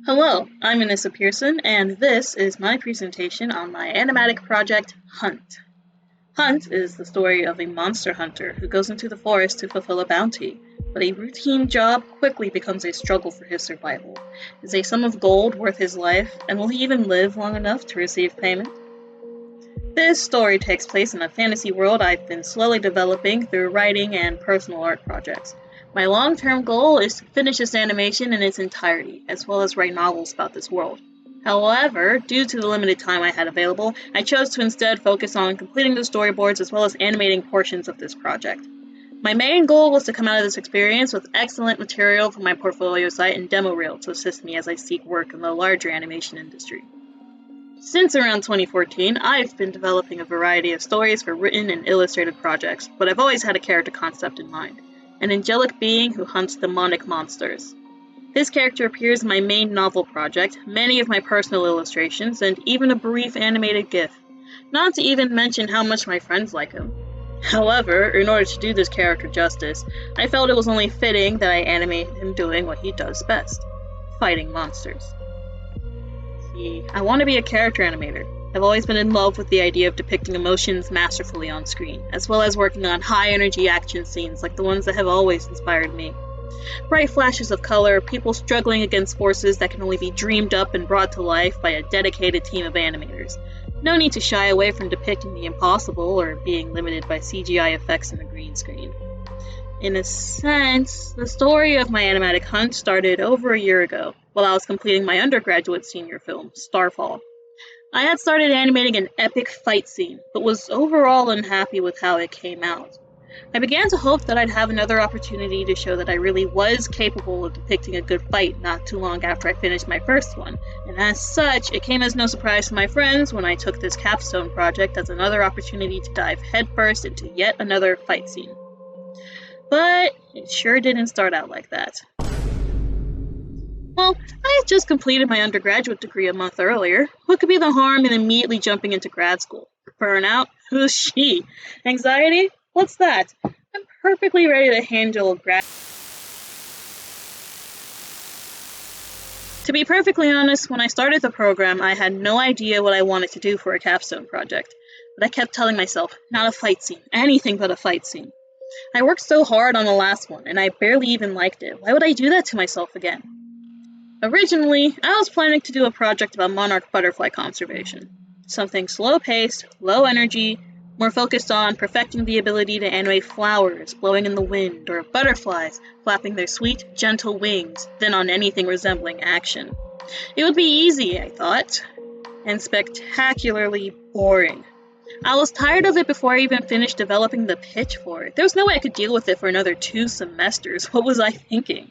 Hello, I'm Anissa Pearson, and this is my presentation on my animatic project, Hunt. Hunt is the story of a monster hunter who goes into the forest to fulfill a bounty, but a routine job quickly becomes a struggle for his survival. Is a sum of gold worth his life, and will he even live long enough to receive payment? This story takes place in a fantasy world I've been slowly developing through writing and personal art projects. My long-term goal is to finish this animation in its entirety, as well as write novels about this world. However, due to the limited time I had available, I chose to instead focus on completing the storyboards as well as animating portions of this project. My main goal was to come out of this experience with excellent material for my portfolio site and demo reel to assist me as I seek work in the larger animation industry. Since around 2014, I've been developing a variety of stories for written and illustrated projects, but I've always had a character concept in mind. An angelic being who hunts demonic monsters. This character appears in my main novel project, many of my personal illustrations, and even a brief animated GIF. Not to even mention how much my friends like him. However, in order to do this character justice, I felt it was only fitting that I animate him doing what he does best, fighting monsters. See, I want to be a character animator. I've always been in love with the idea of depicting emotions masterfully on screen, as well as working on high-energy action scenes like the ones that have always inspired me. Bright flashes of color, people struggling against forces that can only be dreamed up and brought to life by a dedicated team of animators. No need to shy away from depicting the impossible or being limited by CGI effects and the green screen. In a sense, the story of my animatic hunt started over a year ago, while I was completing my undergraduate senior film, Starfall. I had started animating an epic fight scene, but was overall unhappy with how it came out. I began to hope that I'd have another opportunity to show that I really was capable of depicting a good fight not too long after I finished my first one, and as such, it came as no surprise to my friends when I took this Capstone project as another opportunity to dive headfirst into yet another fight scene. But it sure didn't start out like that. Well, I had just completed my undergraduate degree a month earlier. What could be the harm in immediately jumping into grad school? Burnout? Who's she? Anxiety? What's that? I'm perfectly ready to handle grad. To be perfectly honest, when I started the program, I had no idea what I wanted to do for a capstone project. But I kept telling myself, not a fight scene, anything but a fight scene. I worked so hard on the last one, and I barely even liked it. Why would I do that to myself again? Originally, I was planning to do a project about monarch butterfly conservation. Something slow-paced, low-energy, more focused on perfecting the ability to animate flowers blowing in the wind or butterflies flapping their sweet, gentle wings than on anything resembling action. It would be easy, I thought, and spectacularly boring. I was tired of it before I even finished developing the pitch for it. There was no way I could deal with it for another 2 semesters. What was I thinking?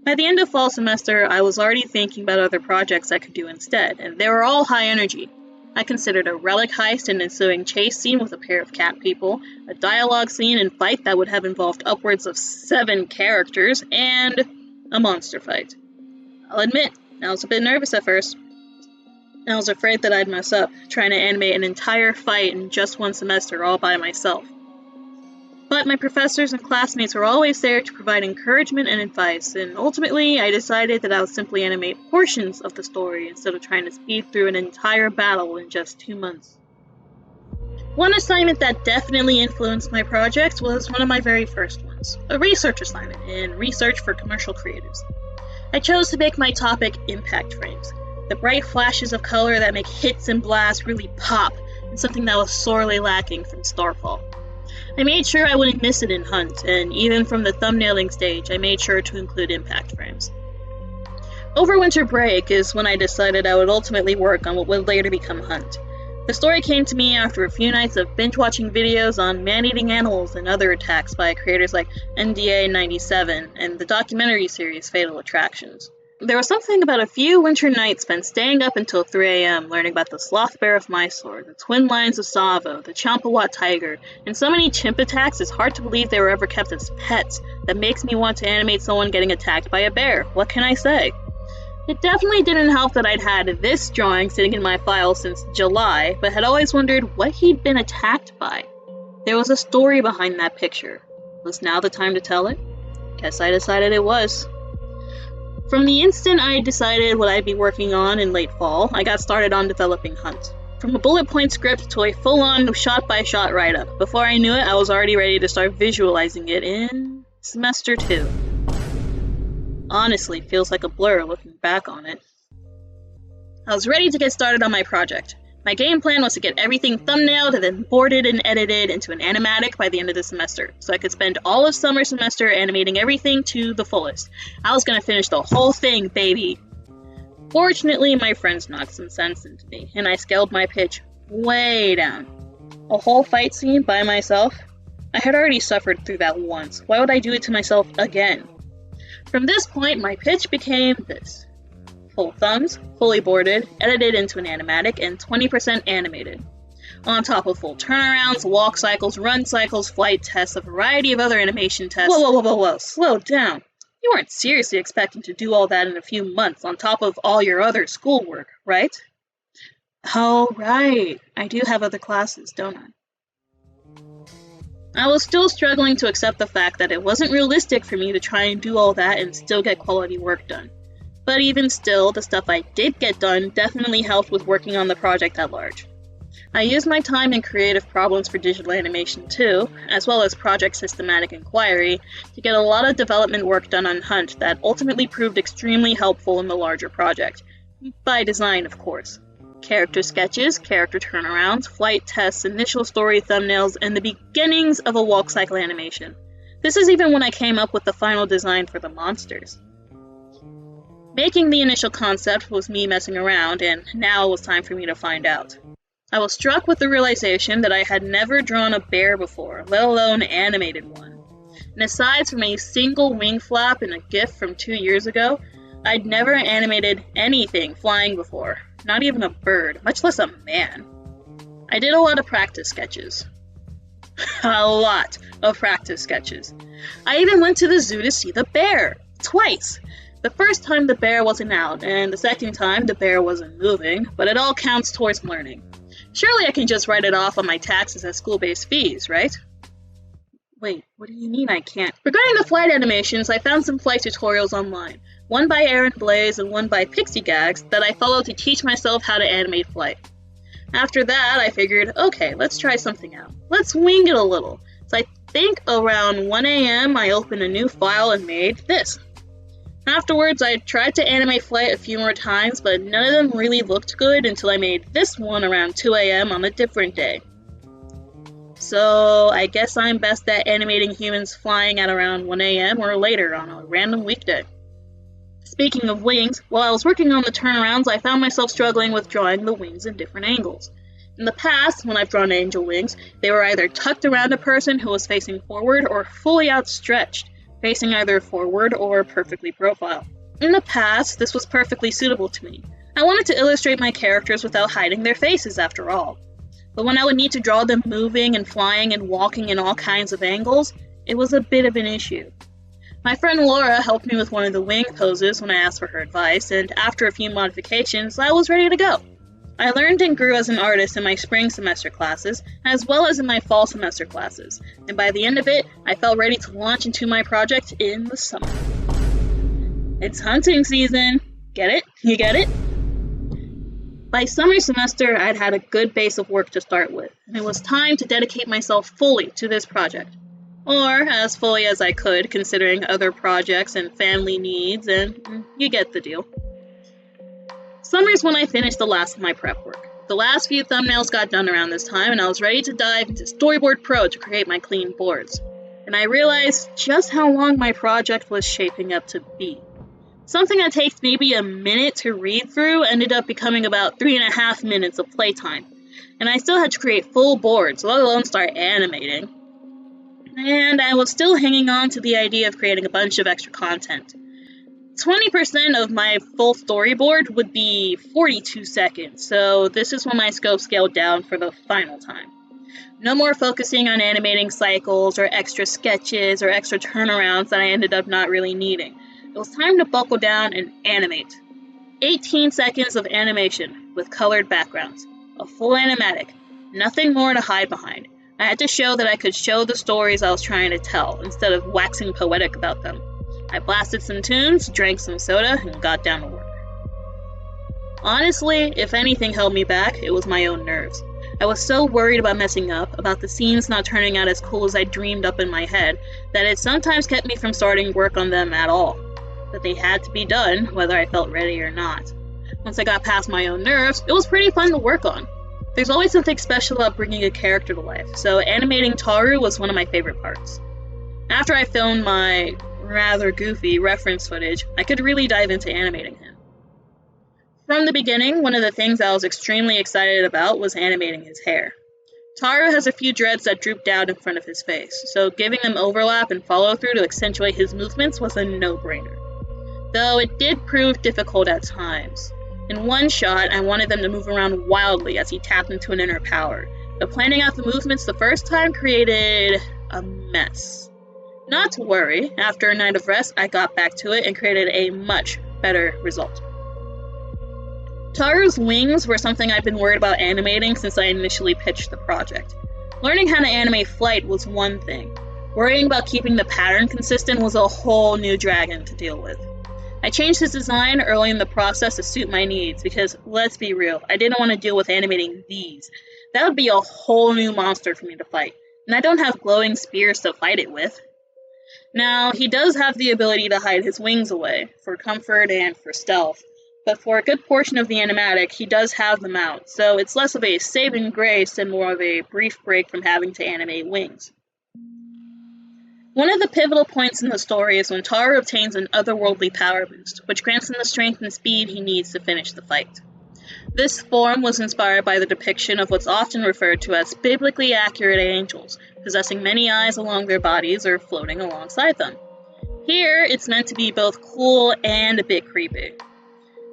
By the end of fall semester, I was already thinking about other projects I could do instead, and they were all high energy. I considered a relic heist and ensuing chase scene with a pair of cat people, a dialogue scene and fight that would have involved upwards of 7 characters, and a monster fight. I'll admit, I was a bit nervous at first. I was afraid that I'd mess up, trying to animate an entire fight in just 1 semester all by myself. But my professors and classmates were always there to provide encouragement and advice, and ultimately I decided that I would simply animate portions of the story instead of trying to speed through an entire battle in just 2 months. One assignment that definitely influenced my project was one of my very first ones, a research assignment in research for commercial creatives. I chose to make my topic impact frames, the bright flashes of color that make hits and blasts really pop, and something that was sorely lacking from Starfall. I made sure I wouldn't miss it in Hunt, and even from the thumbnailing stage, I made sure to include impact frames. Over winter break is when I decided I would ultimately work on what would later become Hunt. The story came to me after a few nights of binge-watching videos on man-eating animals and other attacks by creators like NDA97 and the documentary series Fatal Attractions. There was something about a few winter nights spent staying up until 3 a.m. learning about the sloth bear of Mysore, the twin lions of Tsavo, the Champawat tiger, and so many chimp attacks it's hard to believe they were ever kept as pets that makes me want to animate someone getting attacked by a bear. What can I say? It definitely didn't help that I'd had this drawing sitting in my file since July, but had always wondered what he'd been attacked by. There was a story behind that picture. Was now the time to tell it? Guess I decided it was. From the instant I decided what I'd be working on in late fall, I got started on developing Hunt. From a bullet point script to a full-on shot-by-shot write-up. Before I knew it, I was already ready to start visualizing it in semester 2. Honestly, feels like a blur looking back on it. I was ready to get started on my project. My game plan was to get everything thumbnailed and then boarded and edited into an animatic by the end of the semester, so I could spend all of summer semester animating everything to the fullest. I was gonna finish the whole thing, baby! Fortunately, my friends knocked some sense into me, and I scaled my pitch way down. A whole fight scene by myself? I had already suffered through that once. Why would I do it to myself again? From this point, my pitch became this. Full thumbs, fully boarded, edited into an animatic, and 20% animated. On top of full turnarounds, walk cycles, run cycles, flight tests, a variety of other animation tests. Whoa, slow down. You weren't seriously expecting to do all that in a few months on top of all your other schoolwork, right? Oh, right. I do have other classes, don't I? I was still struggling to accept the fact that it wasn't realistic for me to try and do all that and still get quality work done. But even still, the stuff I did get done definitely helped with working on the project at large. I used my time in creative problems for digital animation too, as well as project systematic inquiry, to get a lot of development work done on Hunt that ultimately proved extremely helpful in the larger project. By design, of course. Character sketches, character turnarounds, flight tests, initial story thumbnails, and the beginnings of a walk cycle animation. This is even when I came up with the final design for the monsters. Making the initial concept was me messing around, and now it was time for me to find out. I was struck with the realization that I had never drawn a bear before, let alone animated one. And aside from a single wing flap in a GIF from 2 years ago, I'd never animated anything flying before, not even a bird, much less a man. I did a lot of practice sketches. A lot of practice sketches. I even went to the zoo to see the bear, twice. The first time the bear wasn't out, and the second time the bear wasn't moving, but it all counts towards learning. Surely I can just write it off on my taxes as school-based fees, right? Wait, what do you mean I can't? Regarding the flight animations, I found some flight tutorials online, one by Aaron Blaze and one by Pixie Gags, that I followed to teach myself how to animate flight. After that, I figured, okay, let's try something out. Let's wing it a little. So I think around 1 a.m. I opened a new file and made this. Afterwards, I tried to animate flight a few more times, but none of them really looked good until I made this one around 2 a.m. on a different day. So I guess I'm best at animating humans flying at around 1 a.m. or later on a random weekday. Speaking of wings, while I was working on the turnarounds, I found myself struggling with drawing the wings in different angles. In the past, when I've drawn angel wings, they were either tucked around a person who was facing forward or fully outstretched, facing either forward or perfectly profile. In the past, this was perfectly suitable to me. I wanted to illustrate my characters without hiding their faces after all. But when I would need to draw them moving and flying and walking in all kinds of angles, it was a bit of an issue. My friend Laura helped me with one of the wing poses when I asked for her advice, and after a few modifications, I was ready to go. I learned and grew as an artist in my spring semester classes, as well as in my fall semester classes, and by the end of it, I felt ready to launch into my project in the summer. It's hunting season! Get it? You get it? By summer semester, I'd had a good base of work to start with, and it was time to dedicate myself fully to this project. Or as fully as I could, considering other projects and family needs, and you get the deal. Summer's when I finished the last of my prep work. The last few thumbnails got done around this time, and I was ready to dive into Storyboard Pro to create my clean boards. And I realized just how long my project was shaping up to be. Something that takes maybe a minute to read through ended up becoming about 3.5 minutes of playtime. And I still had to create full boards, let alone start animating. And I was still hanging on to the idea of creating a bunch of extra content. 20% of my full storyboard would be 42 seconds, so this is when my scope scaled down for the final time. No more focusing on animating cycles or extra sketches or extra turnarounds that I ended up not really needing. It was time to buckle down and animate. 18 seconds of animation with colored backgrounds. A full animatic. Nothing more to hide behind. I had to show that I could show the stories I was trying to tell instead of waxing poetic about them. I blasted some tunes, drank some soda, and got down to work. Honestly, if anything held me back, it was my own nerves. I was so worried about messing up, about the scenes not turning out as cool as I dreamed up in my head, that it sometimes kept me from starting work on them at all. But they had to be done, whether I felt ready or not. Once I got past my own nerves, it was pretty fun to work on. There's always something special about bringing a character to life, so animating Taru was one of my favorite parts. After I filmed my rather goofy reference footage, I could really dive into animating him. From the beginning, one of the things I was extremely excited about was animating his hair. Taru has a few dreads that droop down in front of his face, so giving them overlap and follow-through to accentuate his movements was a no-brainer. Though it did prove difficult at times. In one shot, I wanted them to move around wildly as he tapped into an inner power, but planning out the movements the first time created a mess. Not to worry, after a night of rest, I got back to it and created a much better result. Taru's wings were something I'd been worried about animating since I initially pitched the project. Learning how to animate flight was one thing. Worrying about keeping the pattern consistent was a whole new dragon to deal with. I changed his design early in the process to suit my needs because, let's be real, I didn't want to deal with animating these. That would be a whole new monster for me to fight, and I don't have glowing spears to fight it with. Now, he does have the ability to hide his wings away, for comfort and for stealth, but for a good portion of the animatic, he does have them out, so it's less of a saving grace and more of a brief break from having to animate wings. One of the pivotal points in the story is when Taru obtains an otherworldly power boost, which grants him the strength and speed he needs to finish the fight. This form was inspired by the depiction of what's often referred to as biblically accurate angels, possessing many eyes along their bodies or floating alongside them. Here, it's meant to be both cool and a bit creepy.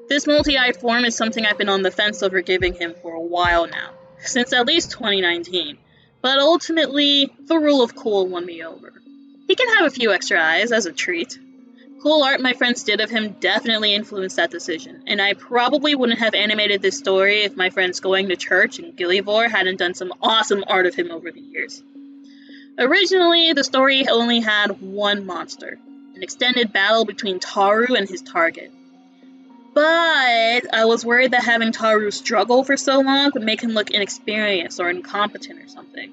This multi-eyed form is something I've been on the fence over giving him for a while now, since at least 2019, but ultimately, the rule of cool won me over. He can have a few extra eyes as a treat. Cool art my friends did of him definitely influenced that decision, and I probably wouldn't have animated this story if my friends Going to Church and Gillivor hadn't done some awesome art of him over the years. Originally, the story only had one monster, an extended battle between Taru and his target. But I was worried that having Taru struggle for so long would make him look inexperienced or incompetent or something.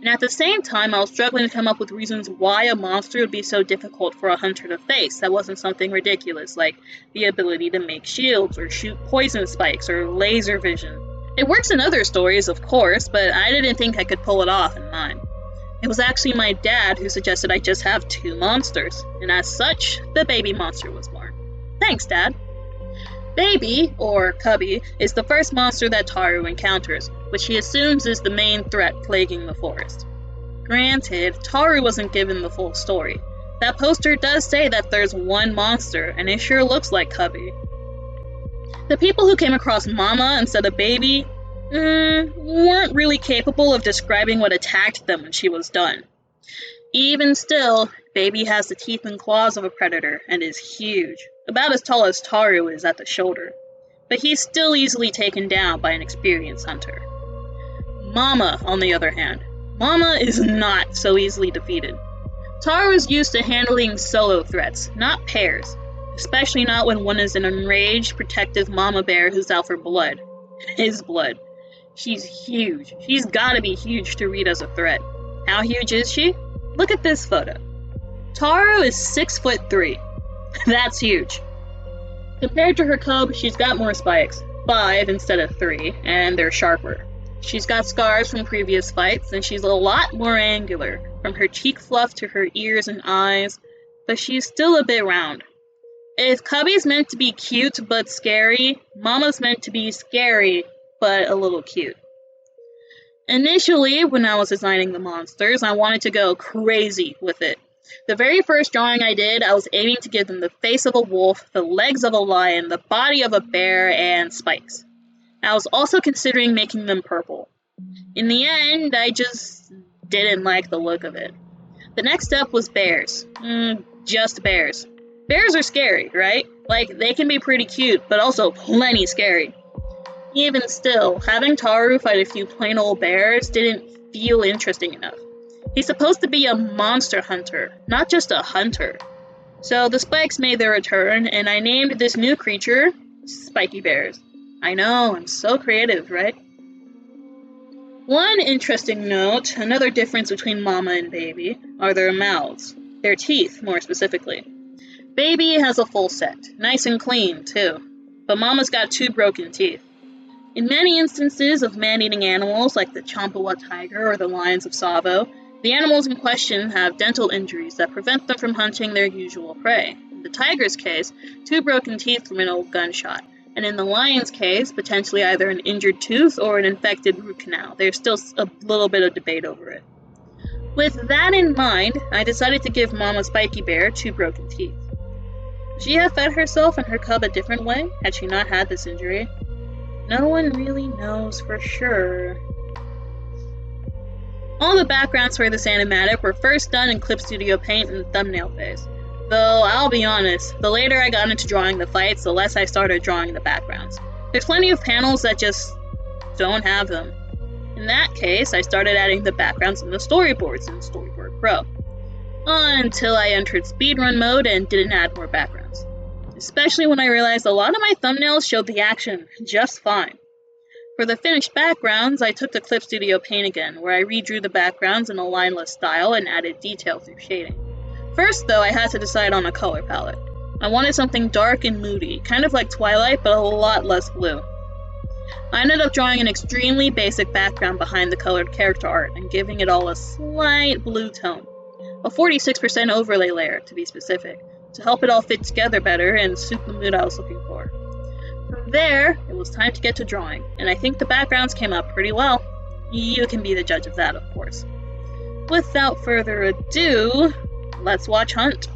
And at the same time, I was struggling to come up with reasons why a monster would be so difficult for a hunter to face that wasn't something ridiculous, like the ability to make shields, or shoot poison spikes, or laser vision. It works in other stories, of course, but I didn't think I could pull it off in mine. It was actually my dad who suggested I just have two monsters, and as such, the baby monster was born. Thanks, Dad. Baby, or Cubby, is the first monster that Taru encounters, which he assumes is the main threat plaguing the forest. Granted, Taru wasn't given the full story. That poster does say that there's one monster, and it sure looks like Cubby. The people who came across Mama instead of Baby weren't really capable of describing what attacked them when she was done. Even still, Baby has the teeth and claws of a predator and is huge, about as tall as Taru is at the shoulder, but he's still easily taken down by an experienced hunter. Mama, on the other hand, Mama is not so easily defeated. Taru is used to handling solo threats, not pairs, especially not when one is an enraged, protective mama bear who's out for blood. His blood. She's huge. She's gotta be huge to read as a threat. How huge is she? Look at this photo. Taru is 6'3". That's huge. Compared to her cub, she's got more spikes, 5 instead of 3, and they're sharper. She's got scars from previous fights, and she's a lot more angular, from her cheek fluff to her ears and eyes, but she's still a bit round. If Cubby's meant to be cute but scary, Mama's meant to be scary but a little cute. Initially, when I was designing the monsters, I wanted to go crazy with it. The very first drawing I did, I was aiming to give them the face of a wolf, the legs of a lion, the body of a bear, and spikes. I was also considering making them purple. In the end, I just didn't like the look of it. The next step was bears. Just bears. Bears are scary, right? Like, they can be pretty cute, but also plenty scary. Even still, having Taru fight a few plain old bears didn't feel interesting enough. He's supposed to be a monster hunter, not just a hunter. So the spikes made their return, and I named this new creature Spiky Bears. I know, I'm so creative, right? One interesting note, another difference between mama and baby, are their mouths. Their teeth, more specifically. Baby has a full set, nice and clean, too. But mama's got 2 broken teeth. In many instances of man-eating animals like the Champawat tiger or the lions of Tsavo, the animals in question have dental injuries that prevent them from hunting their usual prey. In the tiger's case, 2 broken teeth from an old gunshot, and in the lion's case, potentially either an injured tooth or an infected root canal. There's still a little bit of debate over it. With that in mind, I decided to give Mama Spiky Bear 2 broken teeth. Would she have fed herself and her cub a different way had she not had this injury? No one really knows for sure. All the backgrounds for this animatic were first done in Clip Studio Paint in the thumbnail phase. Though, I'll be honest, the later I got into drawing the fights, the less I started drawing the backgrounds. There's plenty of panels that just don't have them. In that case, I started adding the backgrounds in the storyboards in Storyboard Pro. Until I entered speedrun mode and didn't add more backgrounds. Especially when I realized a lot of my thumbnails showed the action just fine. For the finished backgrounds, I took to Clip Studio Paint again, where I redrew the backgrounds in a lineless style and added detail through shading. First, though, I had to decide on a color palette. I wanted something dark and moody, kind of like Twilight, but a lot less blue. I ended up drawing an extremely basic background behind the colored character art and giving it all a slight blue tone. A 46% overlay layer, to be specific, to help it all fit together better and suit the mood I was looking for. From there, it was time to get to drawing, and I think the backgrounds came out pretty well. You can be the judge of that, of course. Without further ado, let's watch Hunt.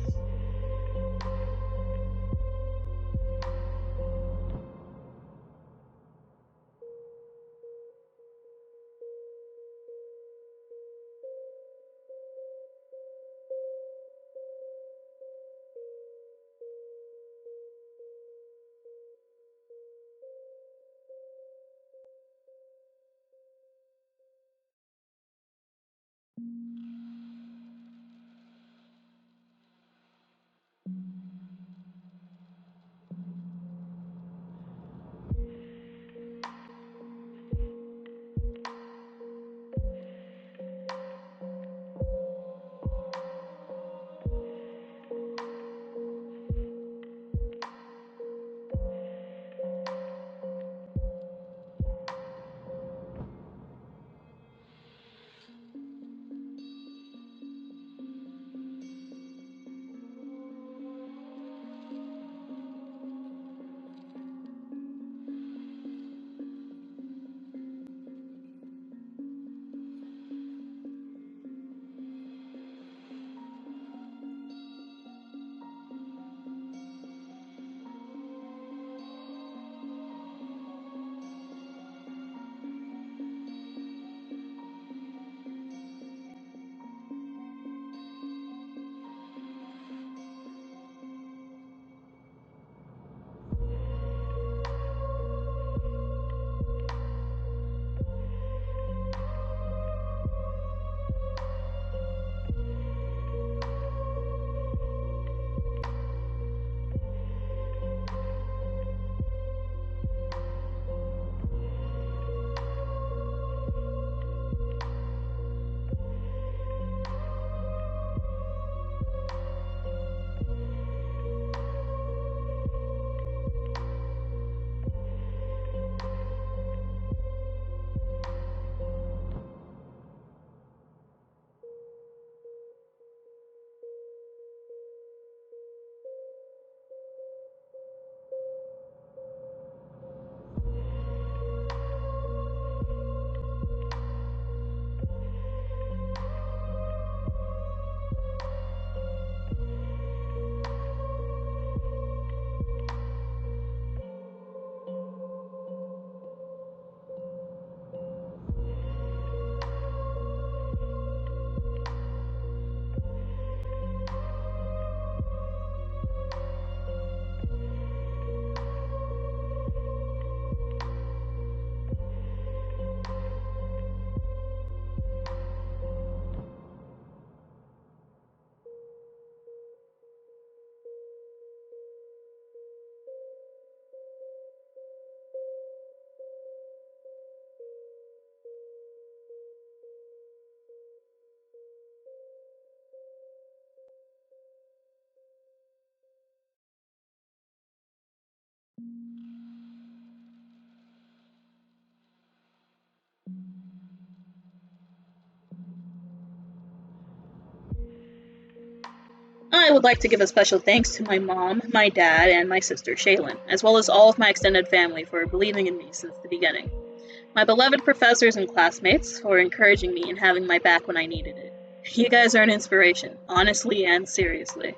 I would like to give a special thanks to my mom, my dad, and my sister Shaylin, as well as all of my extended family for believing in me since the beginning. My beloved professors and classmates for encouraging me and having my back when I needed it. You guys are an inspiration, honestly and seriously.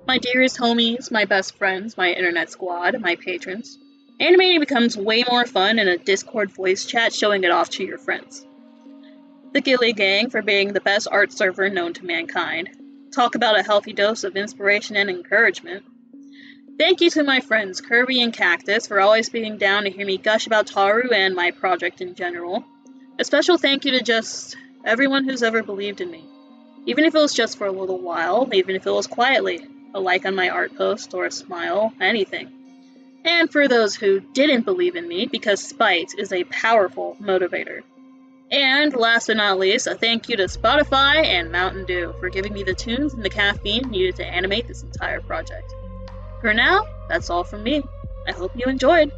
My dearest homies, my best friends, my internet squad, my patrons. Animating becomes way more fun in a Discord voice chat showing it off to your friends. The Gilly Gang for being the best art server known to mankind. Talk about a healthy dose of inspiration and encouragement. Thank you to my friends Kirby and Cactus for always being down to hear me gush about Taru and my project in general. A special thank you to just everyone who's ever believed in me. Even if it was just for a little while, even if it was quietly, a like on my art post or a smile, anything. And for those who didn't believe in me, because spite is a powerful motivator. And last but not least, a thank you to Spotify and Mountain Dew for giving me the tunes and the caffeine needed to animate this entire project. For now, that's all from me. I hope you enjoyed.